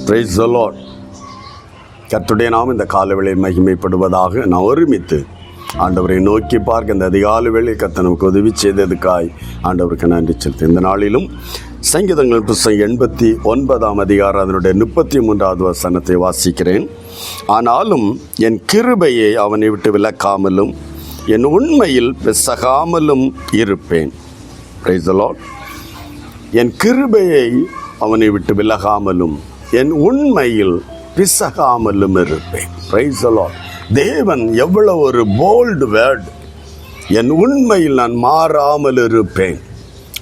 Praise the Lord. கர்த்தருடைய நாமம் இந்த காலவேளையில் மகிமைப்படுவதாக. நான் ஒருமித்து ஆண்டவரை நோக்கி பார்க்க இந்த அதிகாலை வேளையில் கர்த்தர் நமக்கு உதவி செய்ததுக்காய் ஆண்டவருக்கு நன்றி செலுத்து. இந்த நாளிலும் சங்கீதங்கள் புத்தகம் 89 அதிகாரம் அதனுடைய 33வது வசனத்தை வாசிக்கிறேன். ஆனாலும் என் கிருபையை அவனை விட்டு விலக்காமலும் என் உண்மையில் பிசகாமலும் இருப்பேன். Praise the Lord. என் கிருபையை அவனை விட்டு விலகாமலும் என் உண்மையில் பிசகாமலும் இருப்பேன். Praise the Lord. தேவன் எவ்வளவு ஒரு போல்டு வேர்ட். என் உண்மையில் நான் மாறாமல் இருப்பேன்.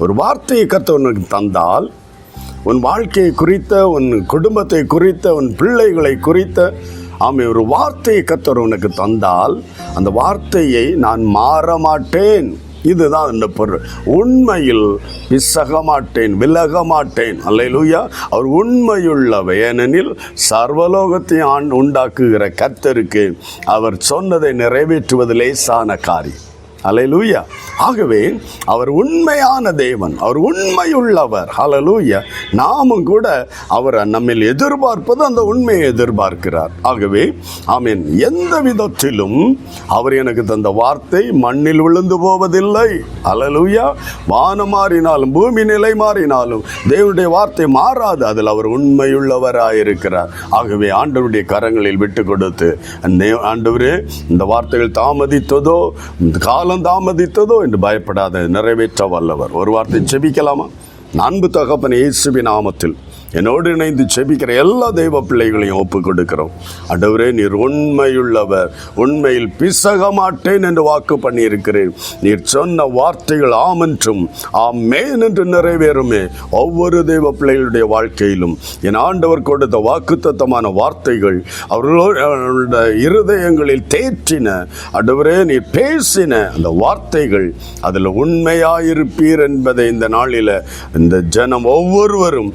ஒரு வார்த்தையை கர்த்தர் தந்தால், உன் வாழ்க்கையை குறித்த, உன் குடும்பத்தை குறித்த, உன் பிள்ளைகளை குறித்த ஒரு வார்த்தையை கர்த்தர் உனக்கு தந்தால், அந்த வார்த்தையை நான் மாற மாட்டேன். இதுதான் இந்த பொருள். உண்மையில் பிசக மாட்டேன், விலக மாட்டேன். அல்லேலூயா. அவர் உண்மையுள்ளவர். ஏனெனில் சர்வலோகத்தை உண்டாக்குகிற கர்த்தருக்கு அவர் சொன்னதை நிறைவேற்றுவது லேசான காரியம். அல்லேலூயா. ஆகவே அவர் உண்மையான தேவன், அவர் உண்மையுள்ளவர். அல்லேலூயா. நாமும் கூட அவர் நம்மில் எதிர்பார்ப்பது அந்த உண்மையை எதிர்பார்க்கிறார். ஆகவே ஆமென். எந்த விதத்திலும் அவர் எனக்கு தந்த வார்த்தை மண்ணில் விழுந்து போவதில்லை. அல்லேலூயா. வானம் மாறினாலும் பூமி நிலை மாறினாலும் தேவனுடைய வார்த்தை மாறாது. அதில் அவர் உண்மையுள்ளவராயிருக்கிறார். ஆகவே ஆண்டவருடைய கரங்களில் விட்டு கொடுத்து, ஆண்டவரே இந்த வார்த்தைகள் தாமதித்ததோ, காலம் தாமதித்ததோ என்று பயப்படாத, நிறைவேற்ற வல்லவர். ஒரு வார்த்தை ஜெபிக்கலாமா? அன்பு தகப்பனே, இயேசுவின் நாமத்தில் என்னோடு இணைந்து ஜெபிக்கிற எல்லா தெய்வ பிள்ளைகளையும் ஒப்புக் கொடுக்கிறோம். ஆண்டவரே, நீர் உண்மையுள்ளவர். உண்மையில் பிசக மாட்டேன் என்று வாக்கு பண்ணியிருக்கிறேன். நீர் சொன்ன வார்த்தைகள் ஆமென்றும் ஆமென் என்று நிறைவேறுமே. ஒவ்வொரு தெய்வ பிள்ளைகளுடைய வாழ்க்கையிலும் என் ஆண்டவர் கொடுத்த வாக்குத்தத்தமான வார்த்தைகள் அவர்களுடைய இருதயங்களில் தேற்றின. ஆண்டவரே, நீர் பேசின அந்த வார்த்தைகள் அதில் உண்மையாயிருப்பீர் என்பதை இந்த நாளில் இந்த ஜனம் ஒவ்வொருவரும்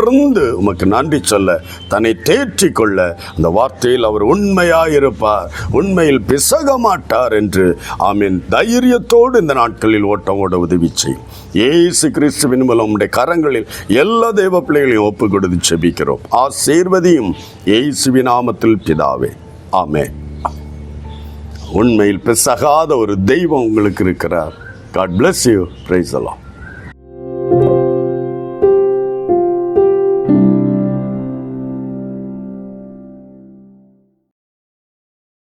உமக்கு நன்றி சொல்ல, தன்னை தேற்றிக் கொள்ள, அந்த வார்த்தையில் அவர் உண்மையாயிருப்பார், உண்மையில் பிசக மாட்டார் என்று ஆமென் தைரியத்தோடு இந்த நாட்களில் ஓட்டம் ஓட உதவி செய்யும். இயேசு கிறிஸ்துவின் மூலம் உடைய கரங்களில் எல்லா தெய்வ பிள்ளைகளையும் ஒப்பு கொடுத்து ஜெபிக்கிறோம். ஆசீர்வதியும் இயேசுவின் நாமத்தில் பிதாவே. ஆமென். உண்மையில் பிசகாத ஒரு தெய்வம் உங்களுக்கு இருக்கிறார். God bless you. Praise the Lord.